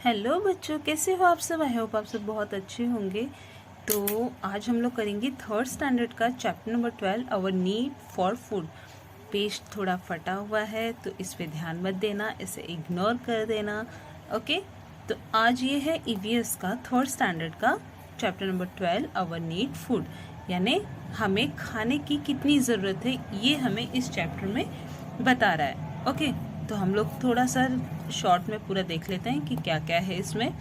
Hello बच्चों, कैसे हो आप सब। आई होप आप सब बहुत अच्छे होंगे। तो आज हम लोग करेंगे थर्ड स्टैंडर्ड का chapter number 12 our need for food. Page थोड़ा फटा हुआ है तो इस पे ध्यान मत देना, इसे इग्नोर कर देना। ओके, तो आज ये है ईवीएस का थर्ड स्टैंडर्ड का chapter number 12 our need food, यानी हमें खाने की कितनी ज़रूरत है ये हमें इस चैप्टर में बता रहा है। ओके, तो हम लोग थोड़ा सा शॉर्ट में पूरा देख लेते हैं कि क्या क्या है इसमें।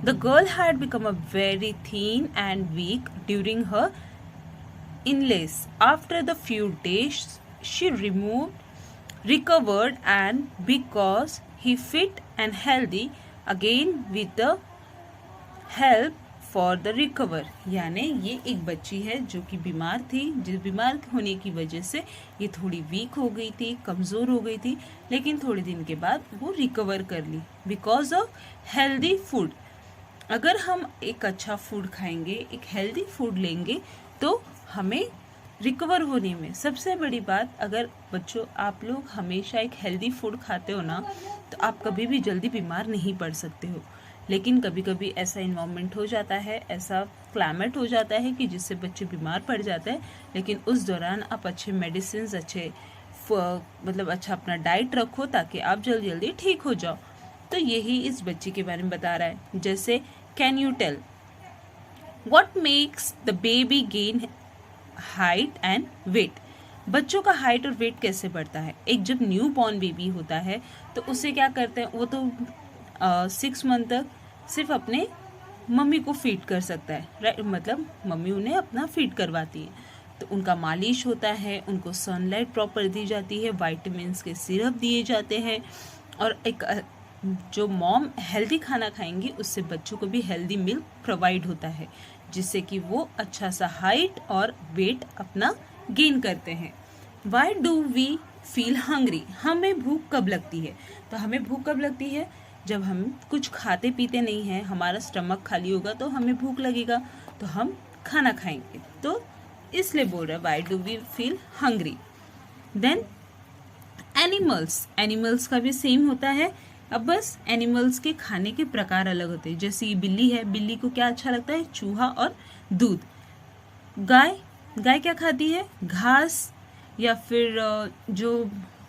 The girl had become a very thin and weak during her illness. After the few days, she recovered and because he fit and healthy again with the help for the recover. यानी ये एक बच्ची है जो कि बीमार थी, जिस बीमार होने की वजह से ये थोड़ी वीक हो गई थी, कमज़ोर हो गई थी, लेकिन थोड़े दिन के बाद वो रिकवर कर ली बिकॉज ऑफ हेल्दी फूड। अगर हम एक अच्छा फूड खाएंगे, एक हेल्दी फूड लेंगे तो हमें रिकवर होने में सबसे बड़ी बात, अगर बच्चों आप लोग हमेशा एक हेल्दी फूड खाते हो ना तो आप कभी भी जल्दी बीमार नहीं पड़ सकते हो। लेकिन कभी कभी ऐसा इन्वायरमेंट हो जाता है, ऐसा क्लाइमेट हो जाता है कि जिससे बच्चे बीमार पड़ जाते हैं, लेकिन उस दौरान आप अच्छे मेडिसिन, अच्छे मतलब अच्छा अपना डाइट रखो ताकि आप जल्दी जल्दी ठीक हो जाओ। तो यही इस बच्चे के बारे में बता रहा है। जैसे can you tell what makes the baby gain height and weight. बच्चों का हाइट और वेट कैसे बढ़ता है। एक जब न्यू बॉर्न बेबी होता है तो उसे क्या करते हैं, वो तो 6 मंथ तक सिर्फ अपने मम्मी को फीड कर सकता है, राइट। मतलब मम्मी उन्हें अपना फीड करवाती है, तो उनका मालिश होता है, उनको सनलाइट प्रॉपर दी जाती है, वाइटामिन्स के सिरप दिए जाते हैं, और एक जो मॉम हेल्दी खाना खाएंगी उससे बच्चों को भी हेल्दी मिल्क प्रोवाइड होता है, जिससे कि वो अच्छा सा हाइट और वेट अपना गेन करते हैं। Why do we feel hungry. हमें भूख कब लगती है। तो हमें भूख कब लगती है, जब हम कुछ खाते पीते नहीं हैं, हमारा स्टमक खाली होगा तो हमें भूख लगेगा, तो हम खाना खाएंगे। तो इसलिए बोल रहा है why do we feel hungry. Then animals का भी सेम होता है। अब बस एनिमल्स के खाने के प्रकार अलग होते हैं। जैसे ये बिल्ली है, बिल्ली को क्या अच्छा लगता है, चूहा और दूध। गाय क्या खाती है, घास, या फिर जो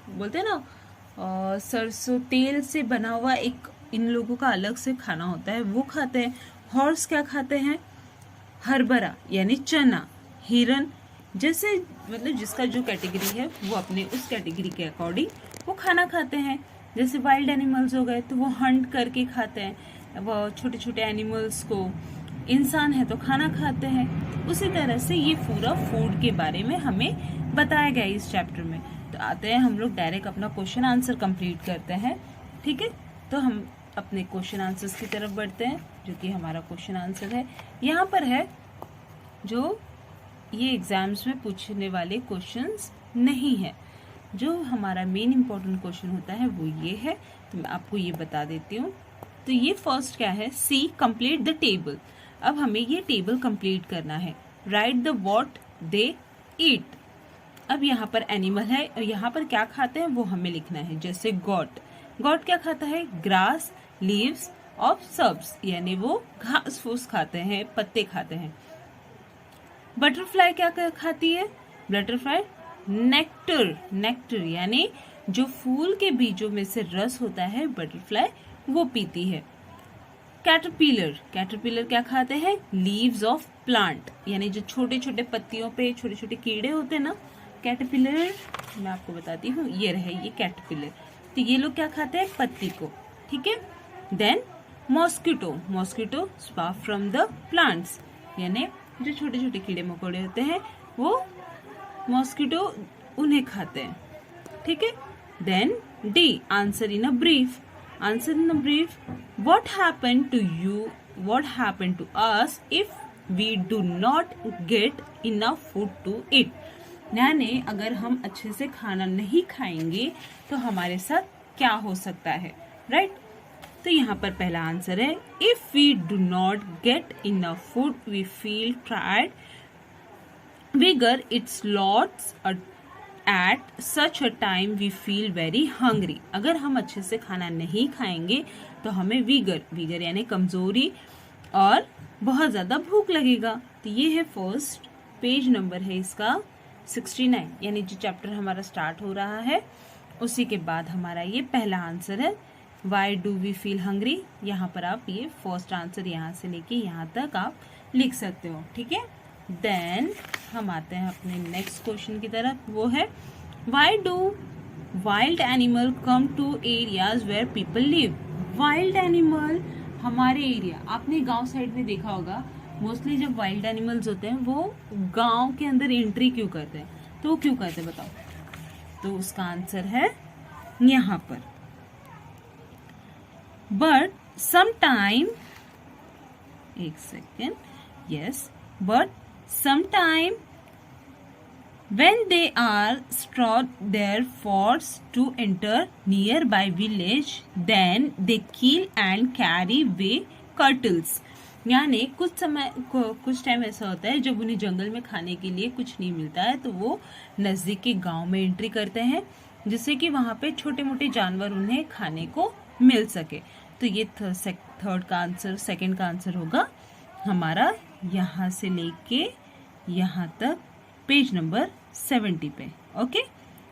बोलते हैं ना सरसों तेल से बना हुआ एक इन लोगों का अलग से खाना होता है, वो खाते हैं। हॉर्स क्या खाते हैं, हरभरा यानी चना। हिरन जैसे मतलब जिसका जो कैटेगरी है वो अपने उस कैटेगरी के अकॉर्डिंग वो खाना खाते हैं। जैसे वाइल्ड एनिमल्स हो गए तो वो हंट करके खाते हैं, वो छोटे छोटे एनिमल्स को। इंसान है तो खाना खाते हैं। उसी तरह से ये पूरा फूड के बारे में हमें बताया गया इस चैप्टर में। तो आते हैं हम लोग डायरेक्ट अपना क्वेश्चन आंसर कंप्लीट करते हैं। ठीक है, तो हम अपने क्वेश्चन आंसर्स की तरफ बढ़ते हैं, जो कि हमारा क्वेश्चन आंसर है यहाँ पर है। जो ये एग्जाम्स में पूछने वाले क्वेश्चंस नहीं है, जो हमारा मेन इंपॉर्टेंट क्वेश्चन होता है वो ये है। तो मैं आपको ये बता देती हूँ। तो ये फर्स्ट क्या है, सी कंप्लीट द टेबल। अब हमें ये टेबल कंप्लीट करना है। राइट द व्हाट दे ईट। अब यहाँ पर एनिमल है और यहाँ पर क्या खाते हैं वो हमें लिखना है। जैसे गॉट क्या खाता है, ग्रास, लीव्स ऑफ सब्स, यानी वो घास फूस खाते हैं, पत्ते खाते हैं। बटरफ्लाई क्या खाती है, बटरफ्लाई नेक्टर यानी जो फूल के बीजों में से रस होता है बटरफ्लाई वो पीती है। कैटरपिलर क्या खाते हैं, लीव्स ऑफ प्लांट, यानी जो छोटे छोटे पत्तियों पे छोटे छोटे कीड़े होते हैं ना, कैटरपिलर मैं आपको बताती हूँ, ये रहे ये कैटरपिलर। तो ये लोग क्या खाते हैं, पत्ती को। ठीक है। Then mosquito spar from the plants, यानी जो छोटे छोटे कीड़े मकोड़े होते हैं वो मॉस्किटो उन्हें खाते हैं। ठीक है। Then the answer in a brief. What happened to you, what happened to us if we do not get enough food to eat। यानी अगर हम अच्छे से खाना नहीं खाएंगे तो हमारे साथ क्या हो सकता है, राइट। तो यहाँ पर पहला आंसर है, if we do not get enough food we feel tired, vigour it's lots at such a time we feel very hungry। अगर हम अच्छे से खाना नहीं खाएंगे तो हमें वीगर यानी कमजोरी और बहुत ज्यादा भूख लगेगा। तो ये है फर्स्ट पेज नंबर है इसका 69, यानी जो चैप्टर हमारा स्टार्ट हो रहा है उसी के बाद हमारा ये पहला आंसर है, why do we feel hungry. यहाँ पर आप ये फर्स्ट आंसर यहाँ से लेके यहाँ तक आप लिख सकते हो, ठीक है। देन हम आते हैं अपने नेक्स्ट क्वेश्चन की तरफ, वो है why do wild animal come to areas where people live. Wild animal हमारे एरिया, आपने गांव साइड में देखा होगा मोस्टली जब वाइल्ड एनिमल्स होते हैं वो गांव के अंदर एंट्री क्यों करते हैं, तो वो क्यों करते हैं बताओ। तो उसका आंसर है यहाँ पर, बट समटाइम, एक second, yes, but sometime when they are strong their forced to enter nearby village, then they kill and carry away turtles। यानी कुछ टाइम ऐसा होता है जब उन्हें जंगल में खाने के लिए कुछ नहीं मिलता है तो वो नजदीक के गांव में एंट्री करते हैं जिससे कि वहां पे छोटे मोटे जानवर उन्हें खाने को मिल सके। तो ये थर्ड का आंसर, सेकंड का आंसर होगा हमारा यहाँ से लेके यहाँ तक पेज नंबर 70 पे। ओके,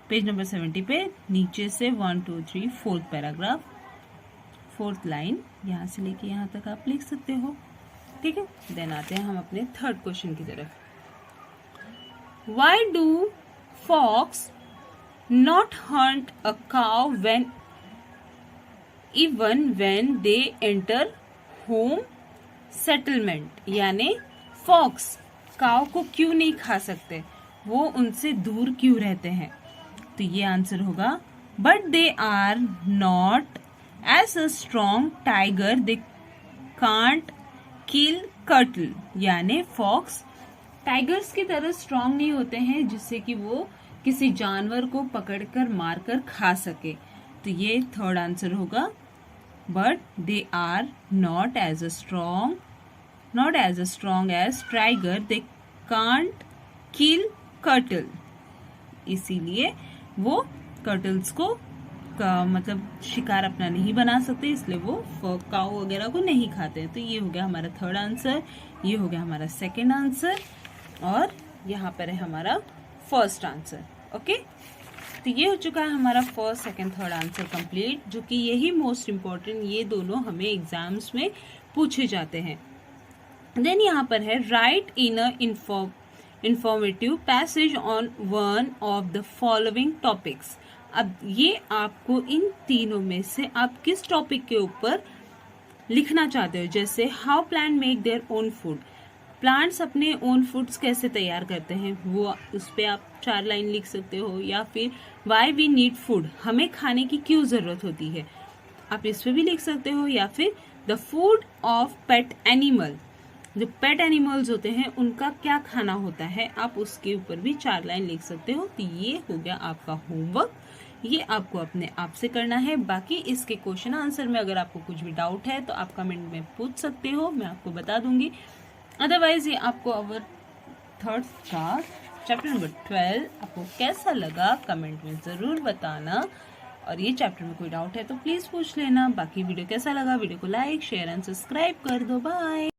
पेज नंबर 70 पे नीचे से 1 2 3 फोर्थ पैराग्राफ, फोर्थ लाइन यहाँ से लेके यहाँ तक आप लिख सकते हो, ठीक है। देन आते हैं हम अपने थर्ड क्वेश्चन की तरफ। Why do fox not hunt a cow when even when they enter home settlement. यानी फॉक्स काउ को क्यों नहीं खा सकते, वो उनसे दूर क्यों रहते हैं। तो ये आंसर होगा, but they are not as a strong tiger they can't kill cattle. यानी फॉक्स टाइगर्स की तरह स्ट्रॉन्ग नहीं होते हैं जिससे कि वो किसी जानवर को पकड़कर मारकर खा सके। तो ये थर्ड आंसर होगा, but they are not as strong as tiger they can't kill turtle। इसीलिए वो कर्टल्स को मतलब शिकार अपना नहीं बना सकते, इसलिए वो काऊ वगैरह को नहीं खाते। तो ये हो गया हमारा थर्ड आंसर, ये हो गया हमारा सेकंड आंसर, और यहाँ पर है हमारा फर्स्ट आंसर। ओके, तो ये हो चुका है हमारा first second third answer complete, जो कि यही मोस्ट इम्पोर्टेंट, ये दोनों हमें एग्जाम्स में पूछे जाते हैं। देन यहाँ पर है right in a informative passage on one of the following topics. अब ये आपको इन तीनों में से आप किस टॉपिक के ऊपर लिखना चाहते हो। जैसे how plant make their own food, plants अपने ओन फूड्स कैसे तैयार करते हैं, वो उस पर आप 4 लाइन लिख सकते हो। या फिर वाई वी नीड फूड, हमें खाने की क्यों जरूरत होती है, आप इस पे भी लिख सकते हो। या फिर the food of pet animal, जो पेट एनिमल्स होते हैं उनका क्या खाना होता है, आप उसके ऊपर भी 4 लाइन लिख सकते हो। तो ये हो गया आपका होमवर्क, ये आपको अपने आप से करना है। बाकी इसके क्वेश्चन आंसर में अगर आपको कुछ भी डाउट है तो आप कमेंट में पूछ सकते हो, मैं आपको बता दूंगी। अदरवाइज ये आपको अवर थर्ड का चैप्टर नंबर 12 आपको कैसा लगा कमेंट में जरूर बताना, और ये चैप्टर में कोई डाउट है तो प्लीज पूछ लेना। बाकी वीडियो कैसा लगा, वीडियो को लाइक शेयर एंड सब्सक्राइब कर दो। बाय।